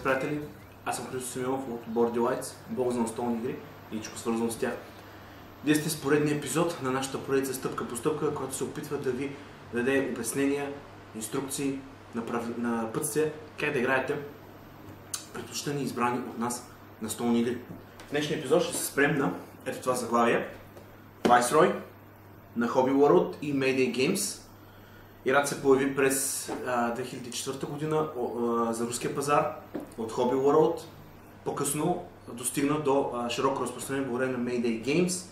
приятели, аз съм Христо Симеонов от Board Delights, блог за настолни игри и всичко свързано с тях. Вие сте с поредния епизод на нашата поредица стъпка по стъпка, който се опитва да ви даде обяснения, инструкции, напътствия как да играете предпочитани и избрани от нас настолни игри. В днешния епизод ще се спрем на ето това заглавие: Viceroy на Hobby World и Mayday Games. Играта се появи през 2004 година за руския пазар от Hobby World. По-късно достигна до широко разпространение благодарение на Mayday Games.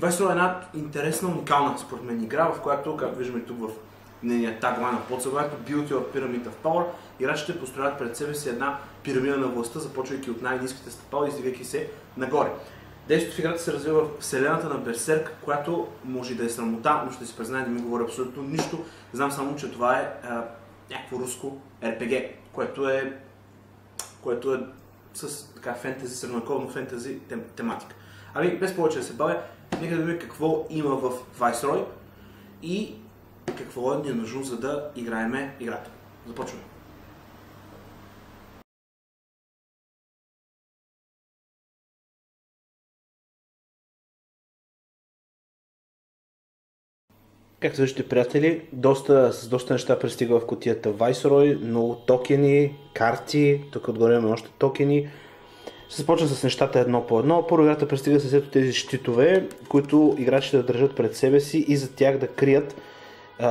Viceroy е една интересна, уникална според мен игра, в която, както виждаме тук в нейния таглайн на подзаглавието, Build Your Pyramid of Power, играчите построят пред себе си една пирамида на властта, започвайки от най-ниските стъпала и издигайки се нагоре. Действието в играта се развива в вселената на Берсерк, която може да е срамота, но ще си признае, не ми говоря абсолютно нищо. Знам само, че това е някакво руско RPG, което е с така фентези, средновековно фентези тематика. Ами, без повече да се бавя, нека да видим какво има в Viceroy и какво ни е нужно, за да играем играта. Започваме. Както виждате, приятели, с доста неща пристига в кутията Viceroy, много токени, карти, тук отгоре имаме още токени. Ще започна с нещата едно по едно. Първо играта пристига с ето тези щитове, които играчите да държат пред себе си и за тях да крият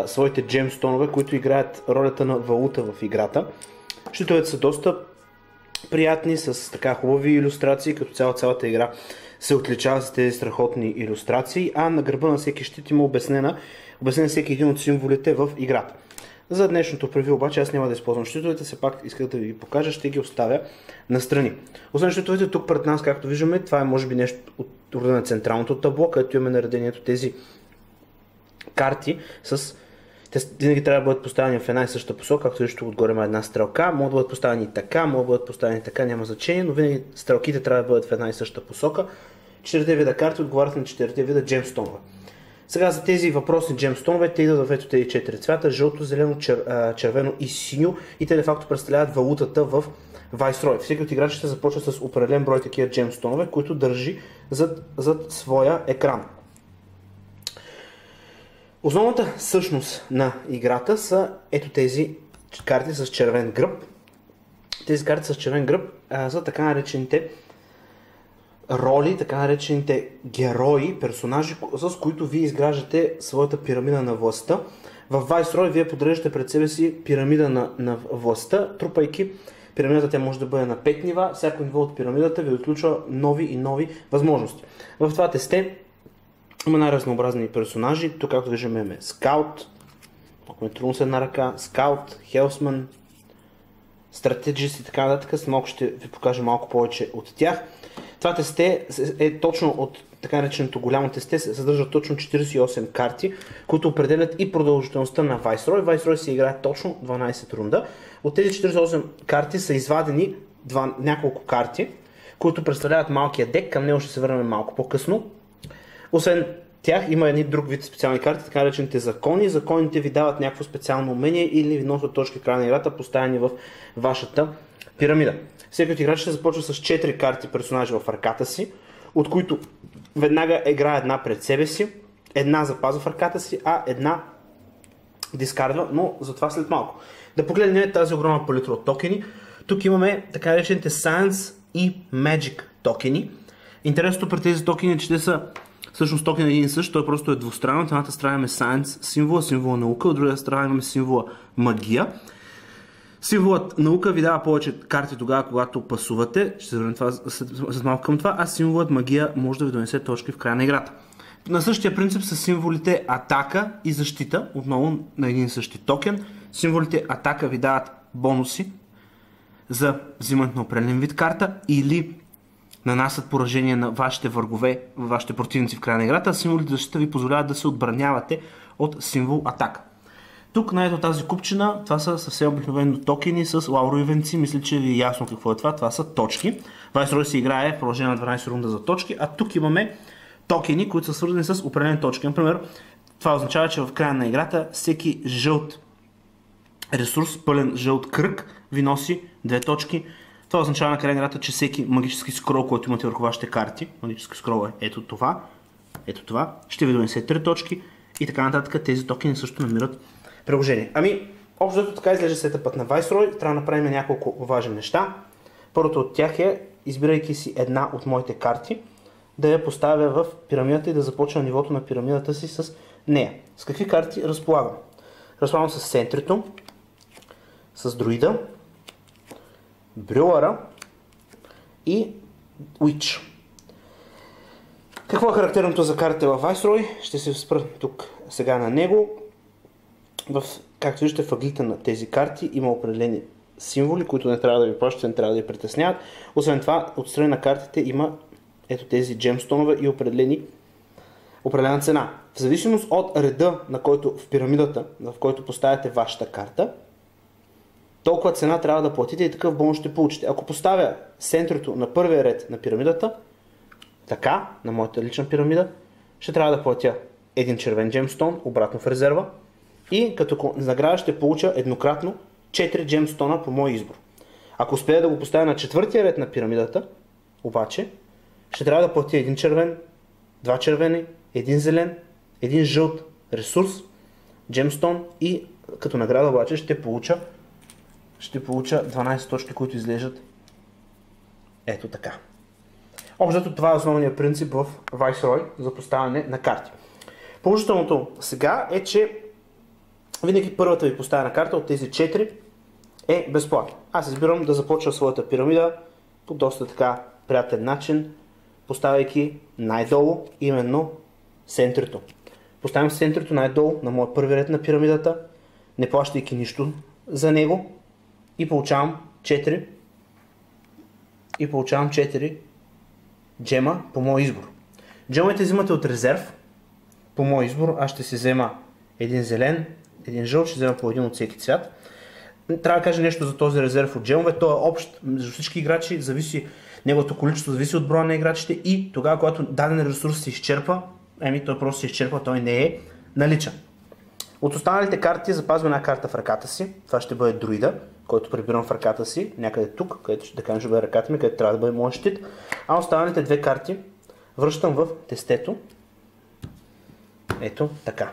своите джемстонове, които играят ролята на валута в играта. Щитовете са доста приятни, с така хубави илюстрации, като цялата игра се отличава с тези страхотни илюстрации, а на гърба на всеки щит има обяснен всеки един от символите в играта. За днешното превю обаче аз няма да използвам щитовете, все пак исках да ви ги покажа, ще ги оставя настрани. Освен щитовете, тук пред нас, както виждаме, това е може би нещо от рода на централното табло, където имаме наредението тези карти те винаги трябва да бъдат поставени в една и съща посока, както виждате отгоре има една стрелка, могат да бъдат поставени така, могат да бъдат поставени така, няма значение, но винаги стрелките трябва да бъдат в една и съща посока. 4 вида карти отговарят на 4 вида джемстонове. Сега за тези въпросни джемстонове, те идват в ето тези 4 цвята: жълто, зелено, червено и синьо, и те де факто представляват валутата в Viceroy. Всеки от играчите започва с определен брой такива джемстонове, които държи зад своя екран. Основната същност на играта са ето тези карти с червен гръб. Тези карти с червен гръб са така наречените роли, така наречените герои, персонажи, с които вие изграждате своята пирамида на властта. В Viceroy вие подреждате пред себе си пирамида на властта, трупайки пирамидата. Тя може да бъде на 5 нива, всяко ниво от пирамидата ви отключва нови и нови възможности. В това тесте има най-разнообразни персонажи. Тук, както виждаме, имаме скаут, ако ме трудно с една ръка, скаут, хелсман, стратегист и така нататък. След малко ще ви покажа малко повече от тях. Това тесте е точно от така нареченото голямо тесте, се съдържат точно 48 карти, които определят и продължителността на Viceroy. Viceroy се играе точно 12 рунда. От тези 48 карти са извадени няколко карти, които представляват малкия дек. Към него ще се върнем малко по-късно. Освен тях има едни друг вид специални карти, така наречените закони. Законите ви дават някакво специално умение или ви носят точки в края на играта, поставени в вашата пирамида. Всеки от играчите започва с 4 карти персонажи в ръката си, от които веднага играе една пред себе си, една запазва в ръката си, а една дискардва, но за това след малко. Да погледнем тази огромна палитра от токени. Тук имаме така наречените Science и Magic токени. Интересното при тези токени е, че те са всъщност токен един и същ, той просто е двустранен. От едната страна имаме Science символа наука, от другата страна имаме символа магия. Символът наука ви дава повече карти тогава, когато пасувате, ще се върнем след малко към това, а символът магия може да ви донесе точки в края на играта. На същия принцип са символите атака и защита, отново на един и същи токен. Символите атака ви дават бонуси за взимането на определен вид карта или нанасят поражение на вашите врагове, вашите противници в края на играта, а символите защита ви позволяват да се отбранявате от символ атака. Тук на ето тази купчина, това са съвсем обикновено токени с лаурови венци. Мисля, че ви е ясно какво е това. Това са точки. Viceroy се играе в продължение на 12 рунда за точки, а тук имаме токени, които са свързани с определени точки. Например, това означава, че в края на играта всеки жълт ресурс, пълен жълт кръг, ви носи 2 точки. Това означава на края на играта, че всеки магически скрол, който имате върху вашите карти, магически скрол е ето това, ще ви донесе 3 точки и така нататък. Тези токени също намират приложение. Общо така изглежда сетъпът на Viceroy. Трябва да направим няколко важни неща. Първото от тях е, избирайки си една от моите карти, да я поставя в пирамидата и да започна нивото на пирамидата си с нея. С какви карти разполагам? Разполагам с Сентрито, с Друида, Брюлъра и Witch. Какво е характерното за картата в Viceroy? Ще се спра тук сега на него. Както виждате, в ъглите на тези карти има определени символи, които не трябва да ви плащат, не трябва да ви притесняват. Освен това, отстрани на картите има ето тези джемстонове и определена цена. В зависимост от реда, в пирамидата, в който поставяте вашата карта, толкова цена трябва да платите и такъв бонус ще получите. Ако поставя Сентрито на първия ред на пирамидата, така, на моята лична пирамида, ще трябва да платя един червен джемстон обратно в резерва и като награда ще получа еднократно 4 джемстона по мой избор. Ако успея да го поставя на четвъртия ред на пирамидата, обаче, ще трябва да платя един червен, 2 червени, един зелен, един жълт ресурс, джемстон и като награда обаче ще получа 12 точки, които изглеждат ето така. Общо това е основният принцип в Viceroy за поставяне на карти. Положителното сега е, че винаги първата ви поставена карта от тези 4 е безплатна. Аз избирам да започна своята пирамида по доста така приятен начин, поставяйки най-долу именно Сентрито. Поставям Сентрито най-долу на моя първи ред на пирамидата, не плащайки нищо за него и получавам 4 джема по мой избор. Джемовете взимате от резерв по мой избор. Аз ще си взема един зелен, един жълт, ще взема по един от всеки цвят. Трябва да кажа нещо за този резерв от джемове. Той е общ между всички играчи, неговото количество зависи от броя на играчите и тогава, когато даден ресурс се изчерпа, той просто се изчерпа, той не е наличен. От останалите карти запазвам една карта в ръката си. Това ще бъде Друида, който прибирам в ръката си, някъде тук, където ще кажем, ще бъде ръката ми, където трябва да бъде моят щит. А останалите 2 карти връщам в тестето. Ето така.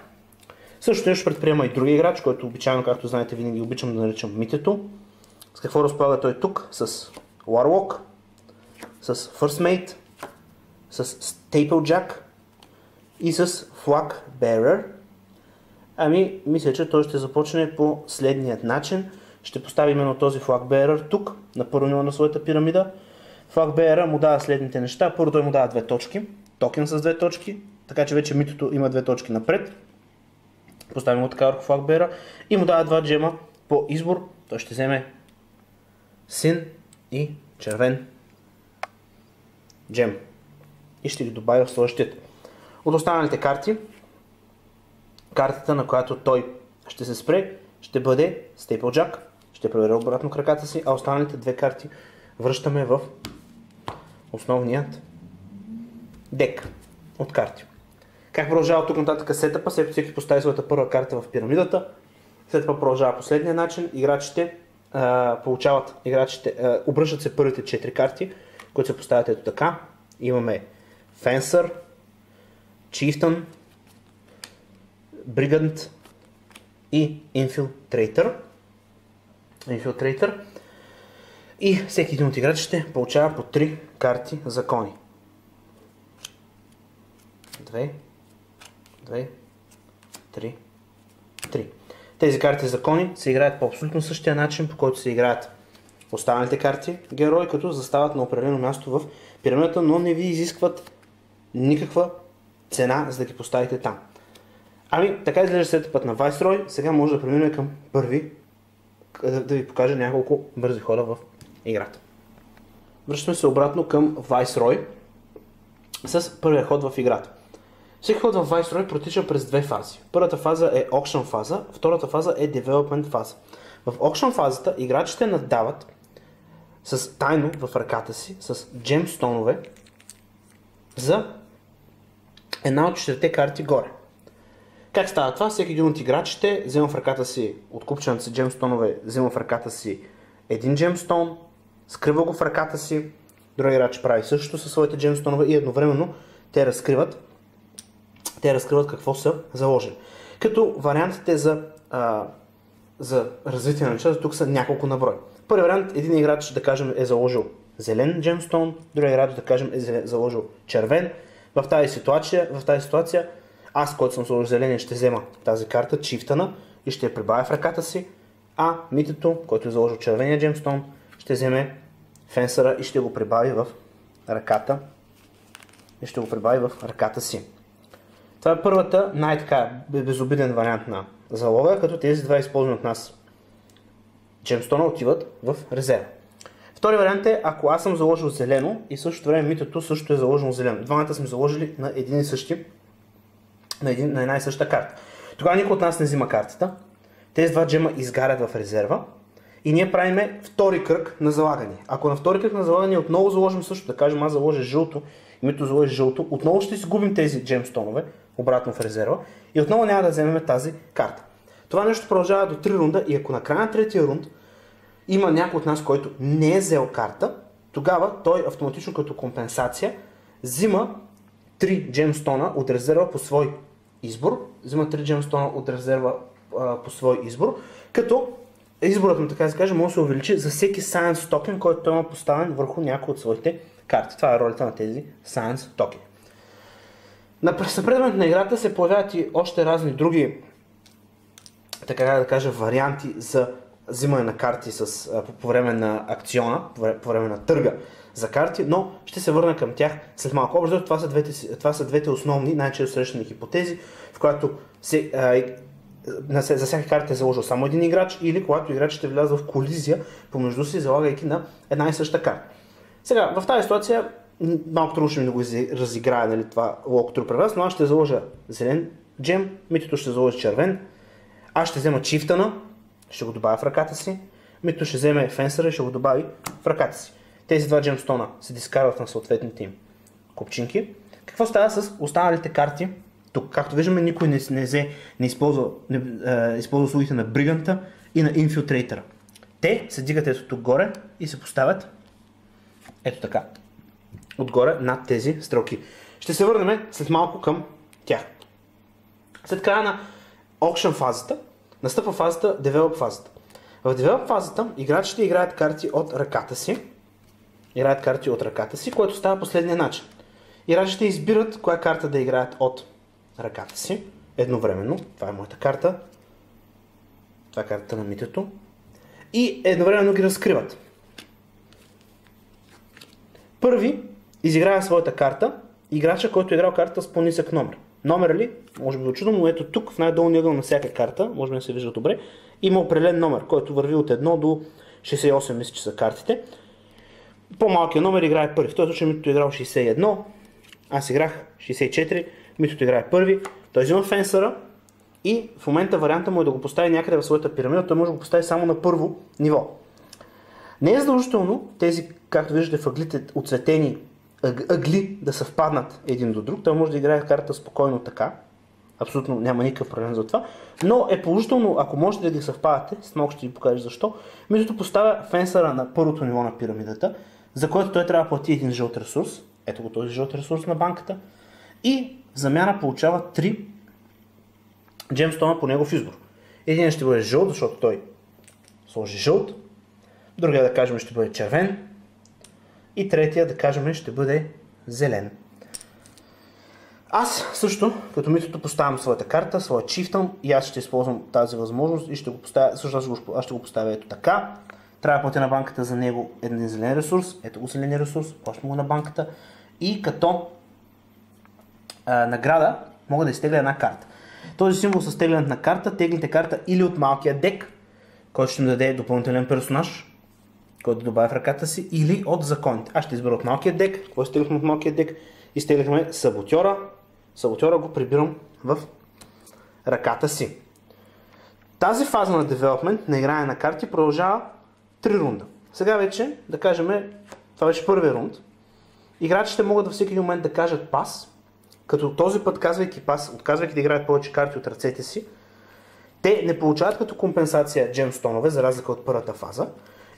Също нещо предприема и други играч, който обичайно, както знаете, винаги обичам да наричам Митето. С какво разполага той тук? С Warlock, с First Mate, с Staplejack и с Flag Bearer. Мисля, че той ще започне по следният начин. Ще постави именно този Flag Bearer тук, на първо ниво на своята пирамида. Flag Bearer му дава следните неща. Първо той му дава 2 точки, токен с 2 точки, така че вече Митото има 2 точки напред. Поставим го така върху Flag Bearer и му дава 2 джема по избор. Той ще вземе син и червен джем и ще ги добавя в своя щит. От останалите карти, картата, на която той ще се спре, ще бъде Staplejack. Ще преведа обратно краката си, а останалите 2 карти връщаме в основният дек от карти. Как продължава тук нататък сетъпа? Всеки постави своята първа карта в пирамидата. След това продължава последния начин. Играчите обръщат се първите 4 карти, които се поставят ето така. Имаме Fencer, Chieftain, Brigand и Infiltrator. И всеки един от играчите получава по 3 карти закони. 2, 3. Тези карти закони се играят по абсолютно същия начин, по който се играят останалите карти герои, като застават на определено място в пирамидата, но не ви изискват никаква цена, за да ги поставите там. Така изглежда сетъпът на Viceroy. Сега може да преминем към първи, да ви покажа няколко бързи хода в играта. Връщаме се обратно към Viceroy с първия ход в играта. Всеки ход в Viceroy протича през 2 фази. Първата фаза е Auction фаза, втората фаза е Development фаза. В Auction фазата играчите наддават с тайно в ръката си, с джемстонове за една от 4 карти горе. Как става това? Всеки един от играчите взема в ръката си от купчената си джемстонове, взема в ръката си един джемстон, скрива го в ръката си, други играч прави същото със своите джемстонове и едновременно те разкриват какво са заложили. Като вариантите за развитие на нещата тук са няколко на брой. Първи вариант, един играч, да кажем, е заложил зелен джемстон, други играч, да кажем, е заложил червен. В тази ситуация, аз, който съм заложил зелен, ще взема тази карта, чифтана, и ще я прибавя в ръката си, а митето, който е заложил червения джемстон, ще вземе фенсъра и ще го прибави в ръката си. Това е първата най-така безобиден вариант на залога, като тези два използвани от нас джемстона отиват в резерва. Втори вариант е, ако аз съм заложил зелено и в същото време митото също е заложено зелено. Двамата сме заложили на една и съща карта. Тогава никой от нас не взима картата. Тези два джема изгарят в резерва и ние правиме втори кръг на залагане. Ако на втори кръг на залагане отново заложим също, да кажем аз заложа жълто и мито заложи жълто, отново ще си губим тези джемстонове обратно в резерва и отново няма да вземем тази карта. Това нещо продължава до 3 рунда и ако на края на третия рунд има някой от нас, който не е взел карта, тогава той автоматично като компенсация взима 3 джемстона от резерва по свой избор. Като изборът му, така да се каже, може да се увеличи за всеки Science токен, който той има поставен върху някои от своите карти. Това е ролята на тези Science токени. На напредването на играта се появяват и още разни други, така да кажа, варианти за взимане на карти по време на акциона, по време на търга за карти, но ще се върна към тях след малко. Общо това са двете основни, най-често срещани хипотези, в която за всяка карта е заложил само един играч или когато играчите влязат в колизия помежду си, залагайки на една и съща карта. Сега, в тази ситуация малко трудно ще ми да го разиграя, нали, това локотур при вас, но аз ще заложа зелен джем, митото ще заложи червен, аз ще взема чифтана, ще го добавя в ръката си, митото ще вземе фенсъра и ще го добави в ръката си. Тези два джемстона се дискарват на съответните им купчинки. Какво става с останалите карти? Тук, както виждаме, никой не използва услугите на Бриганта и на Инфилтрейтъра. Те се дигат ето тук горе и се поставят ето така, отгоре над тези стрелки. Ще се върнем след малко към тях. След края на Auction фазата, настъпва фазата Develop фазата. В Develop фазата играчите играят карти от ръката си, което става последния начин. Играчите избират коя карта да играят от ръката си едновременно. Това е моята карта. Това е картата на митето. И едновременно ги разкриват. Първи изиграва своята карта, играча, който е играл картата с по-нисък номер. Номер ли? Може би очудно, но ето тук в най-долния ъгъл на всяка карта, може би не се вижда добре, има определен номер, който върви от 1 до 68, мисля, че са картите. По-малкият номер играе първи. В този случай митото е играл 61, аз играх 64, митото играе първи, той взима фенсъра и в момента варианта му е да го постави някъде в своята пирамида, той може да го постави само на първо ниво. Не е задължително тези, както виждате в ъглите, оцветени ъгли да съвпаднат един до друг. Той може да играе карта спокойно така. Абсолютно няма никакъв проблем за това. Но е положително, ако можете да ги съвпадате, с малко ще ви покажа защо. Митото поставя фенсъра на първото ниво на пирамидата, за който той трябва да плати един жълт ресурс. Ето го този жълт ресурс на банката. И в замяна получава 3 джемстона по негов избор. Един ще бъде жълт, защото той сложи жълт. Другия, да кажем, ще бъде червен. И третия, да кажем, ще бъде зелен. Аз също, като митото, поставям своята карта, своя чифтън и аз ще използвам тази възможност и ще го поставя, също аз ще го поставя ето така. Трябва да платя на банката за него един зелен ресурс. Ето го зеления ресурс, плащам го на банката. И като награда мога да изтегля една карта. Този символ с теглянето на карта, теглите карта или от малкия дек, който ще ми даде допълнителен персонаж, който да добавя в ръката си, или от законите. Аз ще избера от малкия дек. Какво изтеглихме от малкия дек? Изтеглихме саботьора. Саботьора го прибирам в ръката си. Тази фаза на девелопмент, на игране на карти, продължава 3 рунда. Сега вече, да кажем, това беше първият рунд. Играчите могат във всеки момент да кажат пас, като този път, казвайки пас, отказвайки да играят повече карти от ръцете си, те не получават като компенсация джемстонове, за разлика от първата фаза,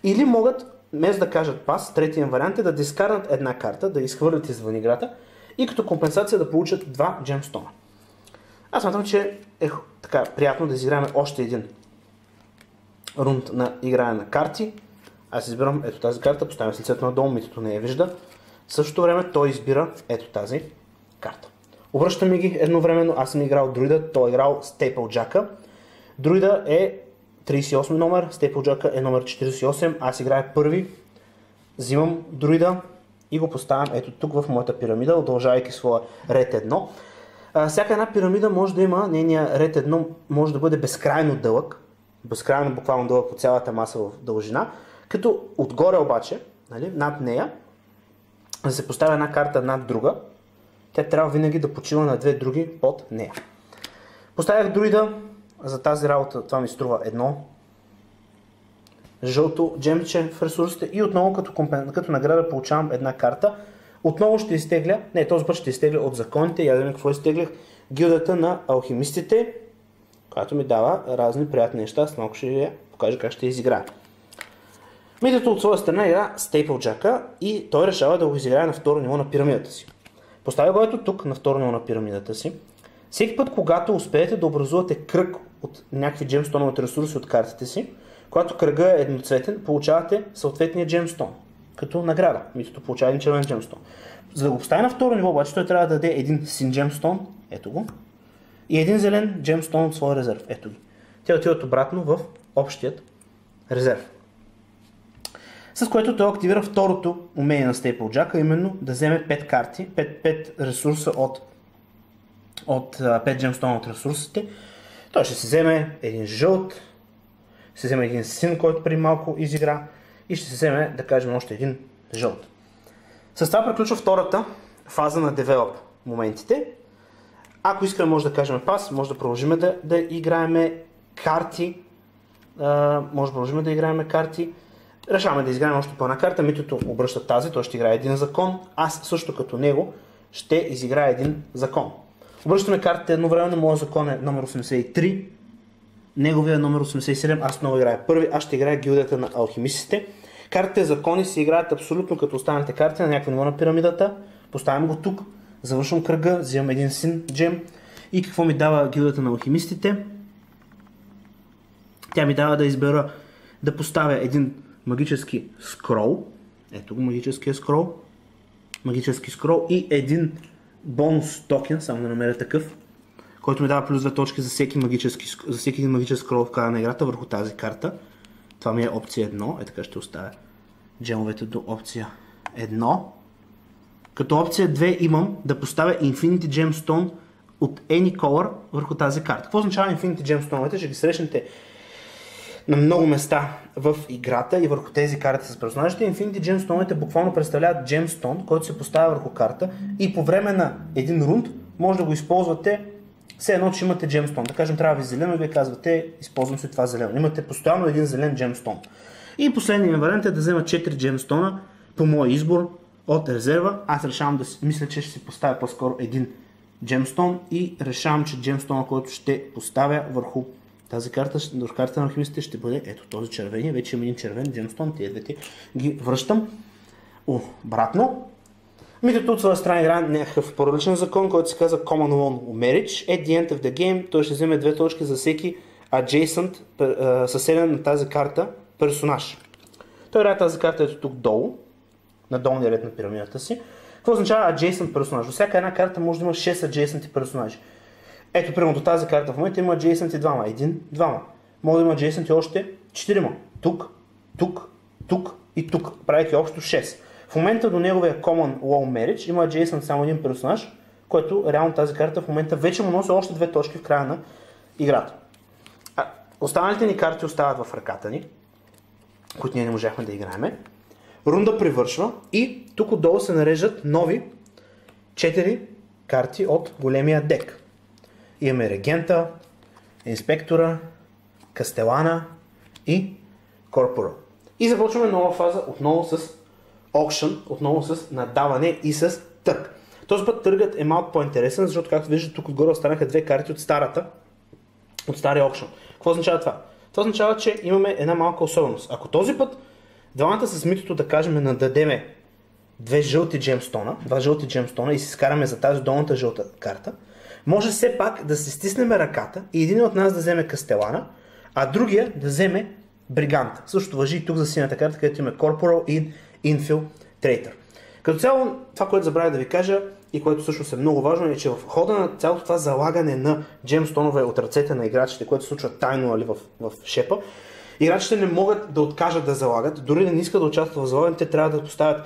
Или могат, вместо да кажат пас, третия вариант е да дискарнат една карта, да изхвърлят извън играта и като компенсация да получат 2 джемстона. Аз смятам, че е така приятно да изиграем още един рунд на игране на карти. Аз избирам ето тази карта, поставям с лицето надолу, митото не я вижда. В същото време той избира ето тази карта. Обръщаме ги едновременно, аз съм играл друида, той е играл Стейплджака. Друида е 38 номер, Стейплджака е номер 48, аз играя първи, взимам друида и го поставям ето тук в моята пирамида, удължавайки своя ред 1. Всяка една пирамида може да има, нейния ред 1 може да бъде безкрайно дълъг, безкрайно буквално дълъг по цялата маса в дължина, като отгоре обаче, нали, над нея, да се поставя една карта над друга, тя трябва винаги да почива на две други под нея. Поставях друида, за тази работа това ми струва едно жълто джемче в ресурсите и отново като награда получавам една карта. Отново ще изтегля, този път ще изтегля от законите, я да видим какво изтеглях, гилдата на алхимистите, която ми дава разни приятни неща, с малко ще я покажа как ще изиграя. Митето от своя страна игра Стейплджака и той решава да го изиграе на второ ниво на пирамидата си. Поставя го ето тук на второ ниво на пирамидата си. Всеки път, когато успеете да образувате кръг от някакви джемстоновите ресурси от картите си, когато кръга е едноцветен, получавате съответния джемстон. Като награда. Митото получава един червен джемстон. За да го постави на второ ниво, обаче той трябва да даде един син джемстон, ето го, и един зелен джемстон от своя резерв, ето ги. Те отиват обратно в общият резерв. С което той активира второто умение на Стейплджака, именно да вземе 5 карти, 5 ресурса от 5 джемстона от ресурсите. Той ще си вземе един жълт, ще си вземе един син, който преди малко изигра и ще си вземе, да кажем, още един жълт. С това приключва втората фаза на девелоп моментите. Ако искаме, може да кажем пас, може да продължим да играем карти. Решаваме да изиграем още по една карта. Митото обръща тази, той ще играе един закон. Аз също като него ще изиграя един закон. Обръщаме картите едновременно, моят закон е номер 83, неговия е номер 87, аз много играя първи, аз ще играя гилдията на алхимистите. Картите закони се играят абсолютно като останалите карти на някакво ниво на пирамидата. Поставям го тук, завършвам кръга, взимам един син джем и какво ми дава гилдията на алхимистите? Тя ми дава да избера да поставя един магически скрол, ето го магическия скрол, магически скрол и един бонус токен, само да намеря такъв, който ми дава плюс 2 точки за всеки един магически скрол в края на играта върху тази карта. Това ми е опция 1, така ще оставя джемовете до опция 1. Като опция 2 имам да поставя Infinity Gemstone от Any Color върху тази карта. Какво означава Infinity Gemstone? Ще ги срещнете на много места в играта и върху тези карти с персонажите. Infinity Gemstone буквално представляват Gemstone, който се поставя върху карта и по време на един рунд може да го използвате все едно, че имате Gemstone. Да кажем, трябва ви зелено и вие казвате, използвам се това зелено. Имате постоянно един зелен Gemstone. И последният вариант е да взема 4 Gemstone по мой избор от резерва. Аз решавам да мисля, че ще си поставя по-скоро един Gemstone и решавам, че Gemstone, който ще поставя върху тази карта, върху картата на алхимистите ще бъде ето този червения. Вече има един червен Gemstone, тези двете ги връщам обратно. Митото от своя страна игра някакъв по-различен закон, който се казва Common Law Marriage. At the end of the game той ще вземе 2 точки за всеки adjacent, съседен на тази карта персонаж. Той играе тази карта ето тук долу, на долния ред на пирамидата си. Какво означава adjacent персонаж? Във всяка една карта може да има 6 adjacent персонажи. Ето, примерно до тази карта в момента има adjacent и двама. Един, двама. Може да има adjacent и още 4. Тук, тук, тук и тук. Правейки общо 6. В момента до неговия Common Law Marriage има adjacent само един персонаж, който реално тази карта в момента вече му носи още 2 точки в края на играта. Останалите ни карти остават в ръката ни, които ние не можахме да играем. Рунда привършва и тук отдолу се нареждат нови 4 карти от големия дек. Имаме регента, инспектора, кастелана и корпора. И започваме нова фаза отново с auction, отново с надаване и с търг. Този път търгът е малко по-интересен, защото както виждате тук отгоре останаха 2 карти от стария auction. Какво означава това? Това означава, че имаме една малка особеност. Ако този път двамата с митото, да кажем, нададеме два жълти джемстона и си скараме за тази долната жълта карта, може все пак да се стиснем ръката и един от нас да вземе Кастелана, а другия да вземе Бриганта. Също важи и тук за синята карта, където има Corporal и Infiltrator. Като цяло, това, което забравя да ви кажа и което всъщност е много важно, е, че в хода на цялото това залагане на джемстонове от ръцете на играчите, което се случва тайно в шепа, играчите не могат да откажат да залагат, дори да не искат да участват в залагането, те трябва да поставят,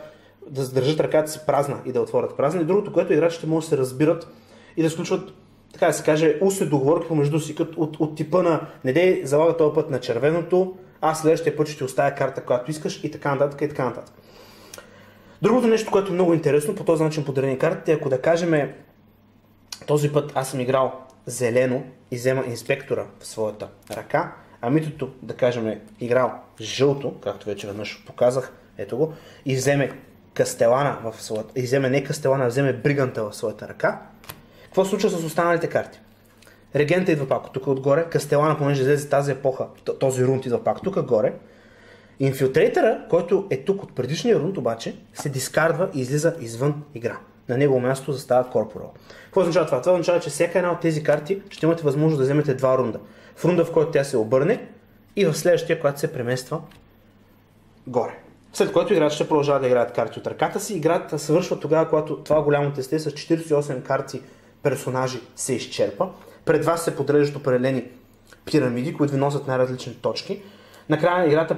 да задържат ръката си празна и да отворят празна. И другото, което играчите могат да се разбират и да сключват, така да се каже, устни договорки помежду си, от типа на не дей залага този път на червеното, аз следващия път ще ти оставя карта, която искаш и така нататък и така нататък. Другото нещо, което е много интересно, по този начин подарени картите, ако да кажем този път аз съм играл зелено и взема инспектора в своята ръка, а митото, да кажем, играл жълто, както вече веднъж показах, ето го, и вземе Кастелана в своята, и вземе не Кастелана, а вземе Бриганта в своята ръка, какво случва с останалите карти? Регента идва пак тук отгоре, Кастелана, понеже излезе тази епоха, този рунд идва пак тук горе. Инфилтрейтъра, който е тук от предишния рунд, обаче, се дискардва и излиза извън игра. На негово място застава Corporal. Какво означава това? Това означава, че всяка една от тези карти ще имате възможност да вземете два рунда. В рунда, в който тя се обърне и в следващия, когато се премества горе. След което играчите ще продължават да играят карти от ръката си. Играта свършва тогава, когато това голямо тесте с 48 карти персонажи се изчерпа. Пред вас се подреждат определени пирамиди, които ви носят най-различни точки. Накрая играта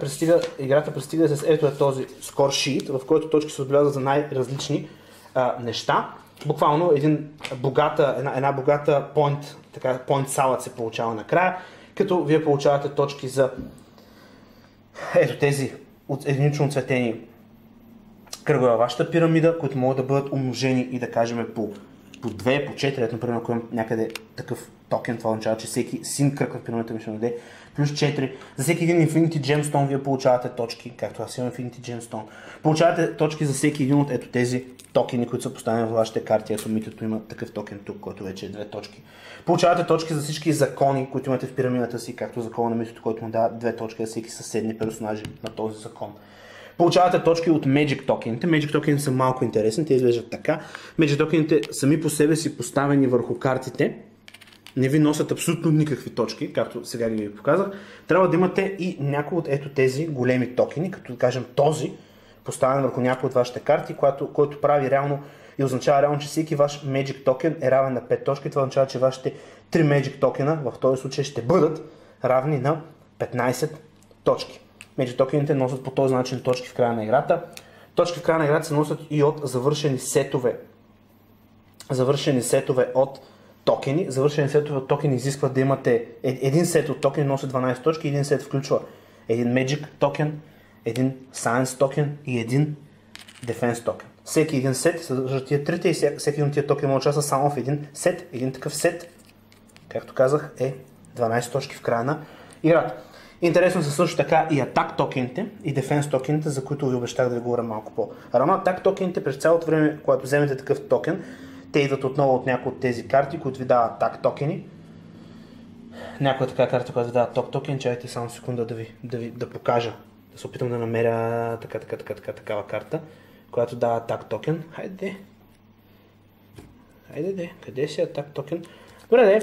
пристига с ето е този score sheet, в който точки се отбелязват за най-различни неща. Буквално една богата point salad се получава накрая, като вие получавате точки за ето тези единично оцветени кръгове във вашата пирамида, които могат да бъдат умножени и да кажем по 2, по 4, ето например, ако имам някъде такъв токен, това означава, че всеки син кръг в пирамидата ми ще даде плюс 4. За всеки един Infinity Gemstone вие получавате точки, както аз имам Infinity Gemstone. Получавате точки за всеки един от ето тези токени, които са поставени в вашите карти. Ето митото има такъв токен тук, който вече е 2 точки. Получавате точки за всички закони, които имате в пирамидата си, както закона на митото, който му дава 2 точки за всеки съседни персонажи на този закон. Получавате точки от Magic токените. Magic токените са малко интересни, те изглеждат така. Magic токените сами по себе си поставени върху картите не ви носят абсолютно никакви точки, както сега ви показах. Трябва да имате и някои от ето тези големи токени, като да кажем този, поставен върху някои от вашите карти, който прави реално и означава реално, че всеки ваш Magic токен е равен на 5 точки. Това означава, че вашите 3 Magic токена в този случай ще бъдат равни на 15 точки. Magic токените носят по този начин точки в края на играта. Точки в края на играта се носят и от завършени сетове от токени. Завършени сетове от токени изискват да имате един сет от токени носи 12 точки, един сет включва един Magic токен, един Science токен и един Defense токен. Всеки един сет съдържа тия трите и всеки един от тия токени може да участва само в един сет. Един такъв сет, както казах, е 12 точки в края на играта. Интересно са също така и атак токените и Defense токените, за които ви обещах да ви говоря малко по-рано. Атак токените през цялото време, когато вземете такъв токен, те идват отново от някои от тези карти, които ви дават атак токени. Някоя така карта, която ви дава ток токен, чакайте само секунда да покажа. Да се опитам да намеря такава карта, която дава атак токен. Хайде, къде си атак токен? Добре,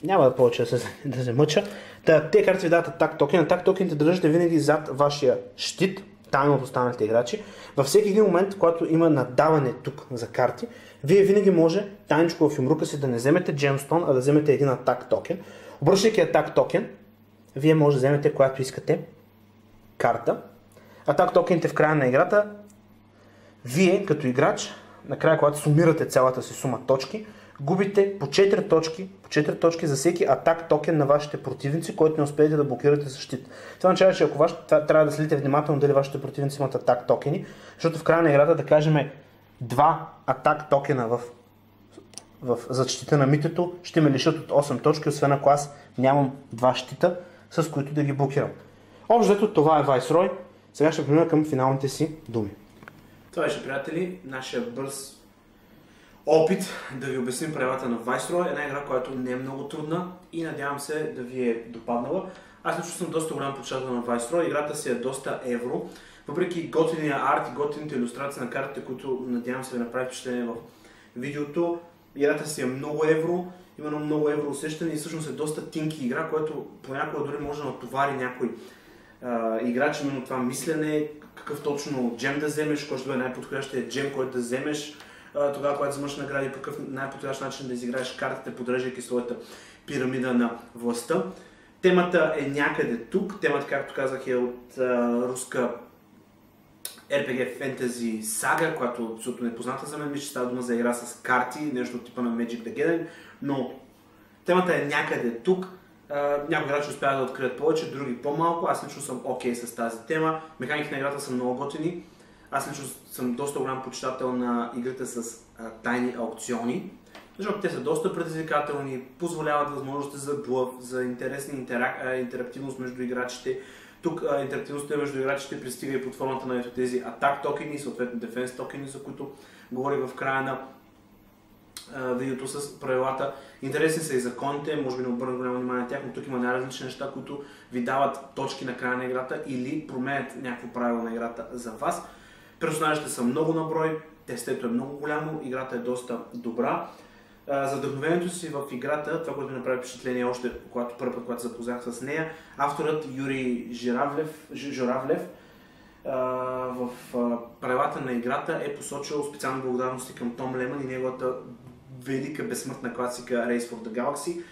няма да повече да се мъча. Те карти ви дават атак токен. Атак токените държате винаги зад вашия щит, тайно от останалите играчи. Във всеки един момент, когато има надаване тук за карти, вие винаги може тайничко в юмрука си да не вземете Gemstone, а да вземете един атак токен. Обръщайки атак токен, вие може да вземете която искате карта. Атак токените в края на играта, вие като играч, накрая когато сумирате цялата си сума точки, губите по 4 точки за всеки атак токен на вашите противници, който не успеете да блокирате защита. Това означава, че ако трябва да следите внимателно дали вашите противници имат атак токени, защото в края на играта да кажем 2 атак токена за щита на митето ще ме лишат от 8 точки, освен ако аз нямам 2 щита, с които да ги блокирам. Общо това е Viceroy. Сега ще премина към финалните си думи. Това беше, приятели, нашия бърз опит да ви обясним правилата на Viceroy. Една игра, която не е много трудна и надявам се да ви е допаднала. Аз лично съм доста голям почитател на Viceroy. Играта си е доста евро. въпреки готиния арт и готините илюстрации на картите, които надявам се да направи впечатление в видеото, играта си е много евро, има много евро усещане и всъщност е доста тинки игра, което понякога дори може да натовари някой играч, именно това мислене, какъв точно джем да вземеш, кой ще бъде най-подходящия джем, който да вземеш, тогава, когато вземаш награди, по какъв най-подходящ начин да изиграеш картите, подреждайки своята пирамида на властта. Темата е някъде тук. Темата, както казах, е от руска RPG фентези сага, която е абсолютно непозната за мен. Мисля, че става дума за игра с карти, нещо от типа на Magic the Gathering, но темата е някъде тук. Някои играчи успяват да открият повече, други по-малко. Аз лично съм окей с тази тема. Механиките на играта са много готини. Аз лично съм доста голям почитател на игрите с тайни аукциони, защото те са доста предизвикателни, позволяват възможности за блъф, за интересна интерактивност между играчите. Тук интерактивността между играчите пристига и под формата на тези атак токени, съответно дефенс токени, за които говорих в края на видеото с правилата. Интересни са и законите, може би не обърна голямо внимание на тях, но тук има най-различни неща, които ви дават точки на края на играта или променят някакво правило на играта за вас. Персонажите са много на брой, тестето е много голямо, играта е доста добра. За вдъхновението си в играта, това, което ми направи впечатление още първи път, когато се запознах с нея, авторът Юрий Журавлев в правилата на играта е посочил специални благодарности към Том Лемън и неговата велика безсмъртна класика Race for the Galaxy.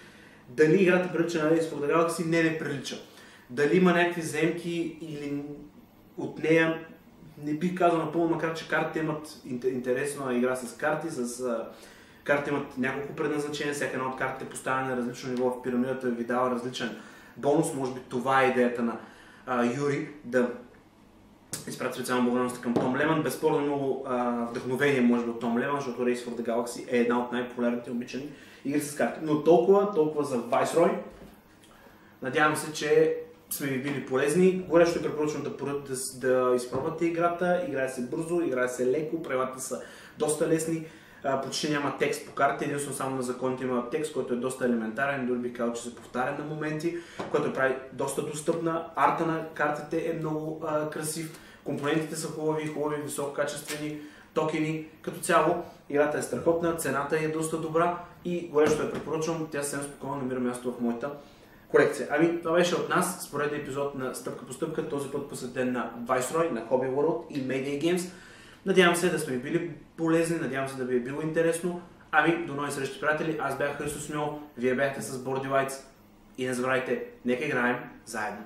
Дали играта прилича на Race for the Galaxy? Не прилича. Дали има някакви заемки или от нея, не бих казал напълно, макар че картите имат интересна игра с карти, картите имат няколко предназначения, всяка една от картите поставена на различно ниво в пирамидата ви дава различен бонус. Може би това е идеята на Юри, да изпрати специално благодарност към Том Лемън. Безспорно много вдъхновение може би от Том Лемън, защото Race for the Galaxy е една от най-популярните обичани игри с карти. Но толкова за Viceroy. Надявам се, че сме ви били полезни. Горещо препоръчвам да изпробвате играта. Играе се бързо, играе се леко, правилата са доста лесни. Почти няма текст по картите, единствено само на законите има текст, който е доста елементарен, дори би казал, че се повтаря на моменти, което прави доста достъпна. Арта на картите е много красив, компонентите са хубави, висококачествени токени. Като цяло играта е страхотна, цената е доста добра и горещо я препоръчвам. Тя съвсем спокойно намира място в моята колекция. Това беше от нас, спореден епизод на Стъпка по стъпка, този път посветен на Viceroy, на Hobby World и Mayday Games. Надявам се да сме били полезни, надявам се да ви е било интересно. До нови срещи, приятели. Аз бях Христо Смил, вие бяхте с Bordy Lights и не забравяйте, нека играем заедно.